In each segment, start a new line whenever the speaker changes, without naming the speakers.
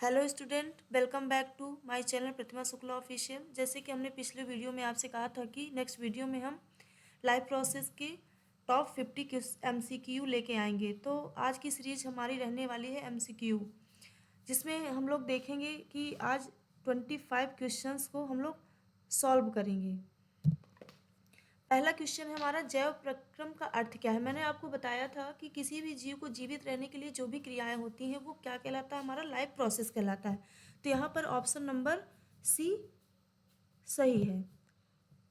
Hello student, welcome back to my channel Pratima Shukla official. जैसे कि हमने पिछले वीडियो में आपसे कहा था कि नेक्स्ट वीडियो में हम लाइव प्रोसेस के टॉप 50 MCQ लेके आएंगे। तो आज की सीरीज हमारी रहने वाली है MCQ, जिसमें हम लोग देखेंगे कि आज 25 क्वेश्चंस को हम लोग सॉल्व करेंगे। पहला क्वेश्चन है हमारा, जैव प्रक्रम का अर्थ क्या है। मैंने आपको बताया था कि किसी भी जीव को जीवित रहने के लिए जो भी क्रियाएं होती हैं वो क्या कहलाता है, हमारा लाइफ प्रोसेस कहलाता है। तो यहाँ पर ऑप्शन नंबर सी सही है।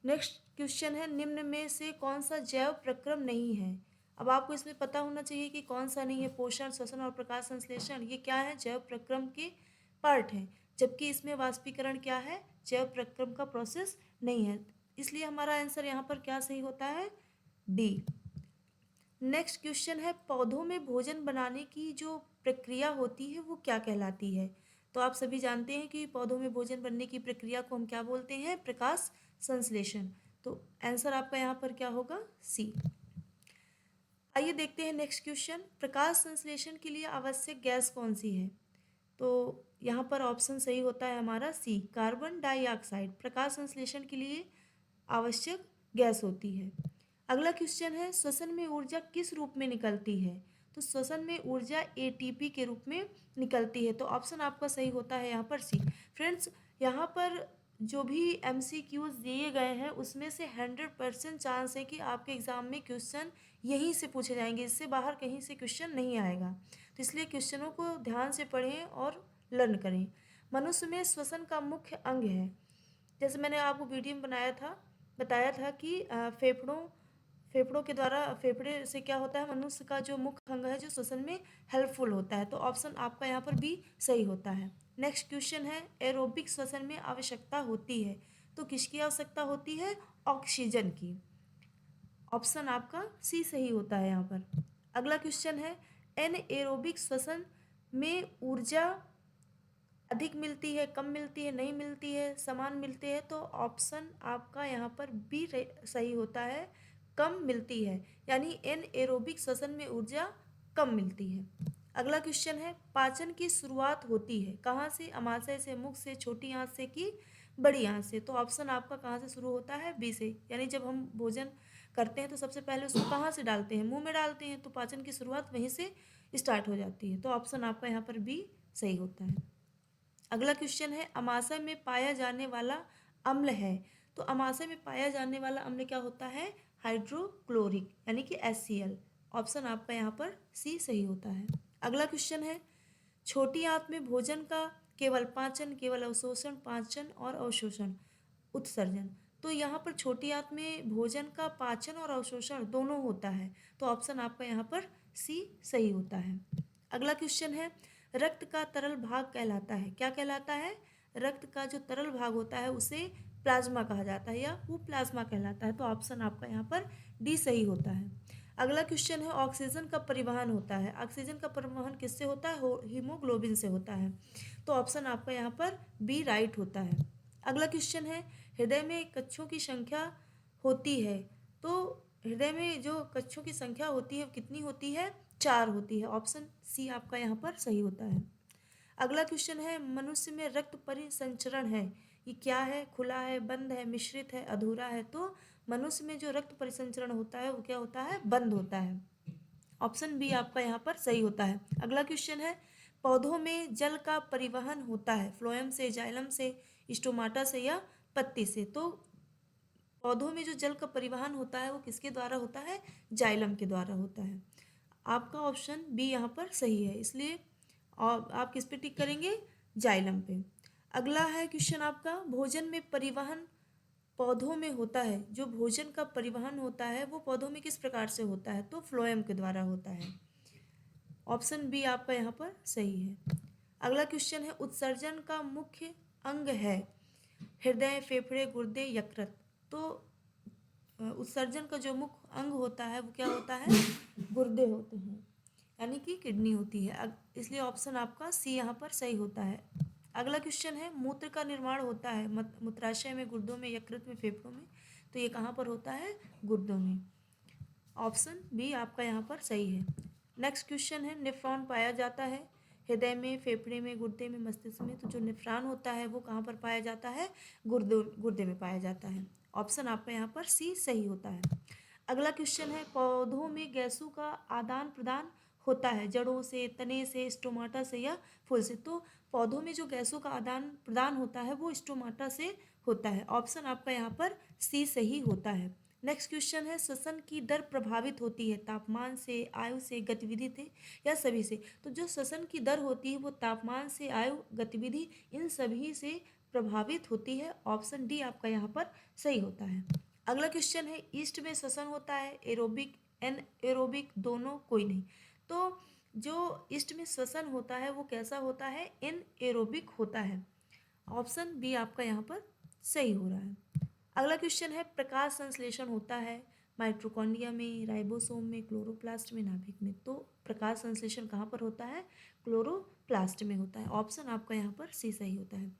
नेक्स्ट क्वेश्चन है, निम्न में से कौन सा जैव प्रक्रम नहीं है। अब आपको इसमें पता होना चाहिए कि कौन सा नहीं है। पोषण, श्वसन और प्रकाश संश्लेषण ये क्या है, जैव प्रक्रम के पार्ट है, जबकि इसमें वाष्पीकरण क्या है, जैव प्रक्रम का प्रोसेस नहीं है। इसलिए हमारा आंसर यहाँ पर क्या सही होता है, डी। नेक्स्ट क्वेश्चन है, पौधों में भोजन बनाने की जो प्रक्रिया होती है वो क्या कहलाती है। तो आप सभी जानते हैं कि पौधों में भोजन बनने की प्रक्रिया को हम क्या बोलते हैं, प्रकाश संश्लेषण। तो आंसर आपका यहाँ पर क्या होगा, सी। आइए देखते हैं नेक्स्ट क्वेश्चन, प्रकाश संश्लेषण के लिए आवश्यक गैस कौन सी है। तो यहाँ पर ऑप्शन सही होता है हमारा सी, कार्बन डाइऑक्साइड प्रकाश संश्लेषण के लिए आवश्यक गैस होती है। अगला क्वेश्चन है, श्वसन में ऊर्जा किस रूप में निकलती है। तो श्वसन में ऊर्जा ATP के रूप में निकलती है। तो ऑप्शन आपका सही होता है यहाँ पर सी। फ्रेंड्स, यहाँ पर जो भी MCQs दिए गए हैं उसमें से 100% चांस है कि आपके एग्जाम में क्वेश्चन यहीं से पूछे जाएंगे, इससे बाहर कहीं से क्वेश्चन नहीं आएगा। तो इसलिए क्वेश्चनों को ध्यान से पढ़ें और लर्न करें। मनुष्य में श्वसन का मुख्य अंग है, जैसे मैंने आपको वीडियो में बताया था कि फेफड़ों के द्वारा, फेफड़े से क्या होता है, मनुष्य का जो मुख्य अंग है जो श्वसन में हेल्पफुल होता है। तो ऑप्शन आपका यहाँ पर भी सही होता है। नेक्स्ट क्वेश्चन है, एरोबिक श्वसन में आवश्यकता होती है। तो किसकी आवश्यकता होती है, ऑक्सीजन की। ऑप्शन आपका सी सही होता है यहाँ पर। अगला क्वेश्चन है, एनएरोबिक श्वसन में ऊर्जा अधिक मिलती है, कम मिलती है, नहीं मिलती है, समान मिलती है। तो ऑप्शन आपका यहाँ पर बी सही होता है, कम मिलती है, यानी एनएरोबिक श्वसन में ऊर्जा कम मिलती है। अगला क्वेश्चन है, पाचन की शुरुआत होती है कहाँ से, अमाशय से, मुख से, छोटी आंत से कि बड़ी आंत से। तो ऑप्शन आपका कहाँ से शुरू होता है, बी से, यानी जब हम भोजन करते हैं तो सबसे पहले उसको कहाँ से डालते हैं, मुंह में डालते हैं। तो पाचन की शुरुआत वहीं से स्टार्ट हो जाती है। तो ऑप्शन आपका यहाँ पर बी सही होता है। अगला क्वेश्चन है, अमाशय में पाया जाने वाला अम्ल है। तो अमाशय में पाया जाने वाला अम्ल क्या होता है, हाइड्रोक्लोरिक, यानी कि HCl। ऑप्शन आपका यहाँ पर सी सही होता है। अगला क्वेश्चन है, छोटी आंत में भोजन का केवल पाचन, केवल अवशोषण, पाचन और अवशोषण, उत्सर्जन। तो यहाँ पर छोटी आंत में भोजन का पाचन और अवशोषण दोनों होता है। तो ऑप्शन आपका यहाँ पर सी सही होता है। अगला क्वेश्चन है, रक्त का तरल भाग कहलाता है, क्या कहलाता है, रक्त का जो तरल भाग होता है उसे प्लाज्मा कहा जाता है, या वो प्लाज्मा कहलाता है। तो ऑप्शन आपका यहाँ पर डी सही होता है। अगला क्वेश्चन है, ऑक्सीजन का परिवहन होता है, ऑक्सीजन का परिवहन किससे होता है, हीमोग्लोबिन से होता है। तो ऑप्शन आपका यहाँ पर बी राइट होता है। अगला क्वेश्चन है, हृदय में कक्षों की संख्या होती है। तो हृदय में जो कक्षों की संख्या होती है कितनी होती है, 4 होती है। ऑप्शन सी आपका यहाँ पर सही होता है। अगला क्वेश्चन है, मनुष्य में रक्त परिसंचरण है, ये क्या है, खुला है, बंद है, मिश्रित है, अधूरा है। तो मनुष्य में जो रक्त परिसंचरण होता है वो क्या होता है, बंद होता है। ऑप्शन बी आपका यहाँ पर सही होता है। अगला क्वेश्चन है, पौधों में जल का परिवहन होता है, फ्लोएम से, जाइलम से, स्टोमाटा से या पत्ती से। तो पौधों में जो जल का परिवहन होता है वो किसके द्वारा होता है, जाइलम के द्वारा होता है। आपका ऑप्शन बी यहाँ पर सही है, इसलिए आप किस पे टिक करेंगे, जाइलम पे। अगला है क्वेश्चन आपका, भोजन में परिवहन पौधों में होता है, जो भोजन का परिवहन होता है वो पौधों में किस प्रकार से होता है, तो फ्लोएम के द्वारा होता है। ऑप्शन बी आपका यहाँ पर सही है। अगला क्वेश्चन है, उत्सर्जन का मुख्य अंग है, हृदय, फेफड़े, गुर्दे, यकृत। तो उत्सर्जन का जो मुख्य अंग होता है वो क्या होता है, गुर्दे होते हैं, यानी कि किडनी होती है। इसलिए ऑप्शन आपका सी यहाँ पर सही होता है। अगला क्वेश्चन है, मूत्र का निर्माण होता है मूत्राशय में, गुर्दों में, यकृत में, फेफड़ों में। तो ये कहाँ पर होता है, गुर्दों में। ऑप्शन बी आपका यहाँ पर सही है। नेक्स्ट क्वेश्चन है, नेफ्रॉन पाया जाता है हृदय में, फेफड़े में, गुर्दे में, मस्तिष्क में। तो जो नेफ्रॉन होता है वो कहाँ पर पाया जाता है? गुर्दे में पाया जाता है। ऑप्शन आपका यहाँ पर सी सही होता है। अगला क्वेश्चन है, पौधों में गैसों का आदान प्रदान होता है जड़ों से, तने से, स्टोमाटा से या फूल से? तो पौधों में जो गैसों का आदान प्रदान होता है वो स्टोमाटा से होता है। ऑप्शन आपका यहाँ पर सी सही होता है। नेक्स्ट क्वेश्चन है, श्वसन की दर प्रभावित होती है तापमान से, आयु से, गतिविधि से या सभी से? तो जो श्वसन की दर होती है वो तापमान से, आयु, गतिविधि, इन सभी से प्रभावित होती है। ऑप्शन डी आपका यहाँ पर सही होता है। अगला क्वेश्चन है, ईस्ट में श्वसन होता है एरोबिक, एन एरोबिक, दोनों, कोई नहीं? तो जो ईस्ट में श्वसन होता है वो कैसा होता है? एन एरोबिक होता है। ऑप्शन बी आपका यहाँ पर सही हो रहा है। अगला क्वेश्चन है, प्रकाश संश्लेषण होता है माइटोकॉन्ड्रिया में, राइबोसोम में, क्लोरोप्लास्ट में, नाभिक में? तो प्रकाश संश्लेषण कहाँ पर होता है? क्लोरोप्लास्ट में होता है। ऑप्शन आपका यहाँ पर सी सही होता है।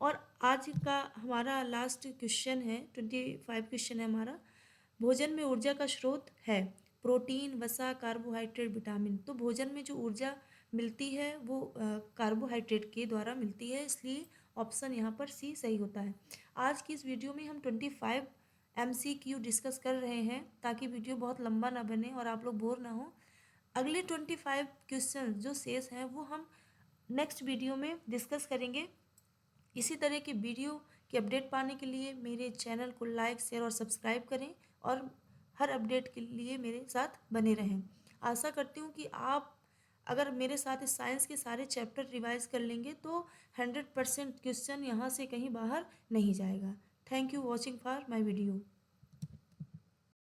और आज का हमारा लास्ट क्वेश्चन है, 25 क्वेश्चन है हमारा। भोजन में ऊर्जा का स्रोत है प्रोटीन, वसा, कार्बोहाइड्रेट, विटामिन। तो भोजन में जो ऊर्जा मिलती है वो कार्बोहाइड्रेट के द्वारा मिलती है, इसलिए ऑप्शन यहाँ पर सी सही होता है। आज की इस वीडियो में हम 25 MCQ डिस्कस कर रहे हैं ताकि वीडियो बहुत लंबा ना बने और आप लोग बोर ना हो। अगले 25 क्वेश्चन जो शेष हैं वो हम नेक्स्ट वीडियो में डिस्कस करेंगे। इसी तरह के वीडियो की अपडेट पाने के लिए मेरे चैनल को लाइक, शेयर और सब्सक्राइब करें और हर अपडेट के लिए मेरे साथ बने रहें। आशा करती हूँ कि आप अगर मेरे साथ इस साइंस के सारे चैप्टर रिवाइज कर लेंगे तो 100% क्वेश्चन यहाँ से कहीं बाहर नहीं जाएगा। Thank you watching for my video.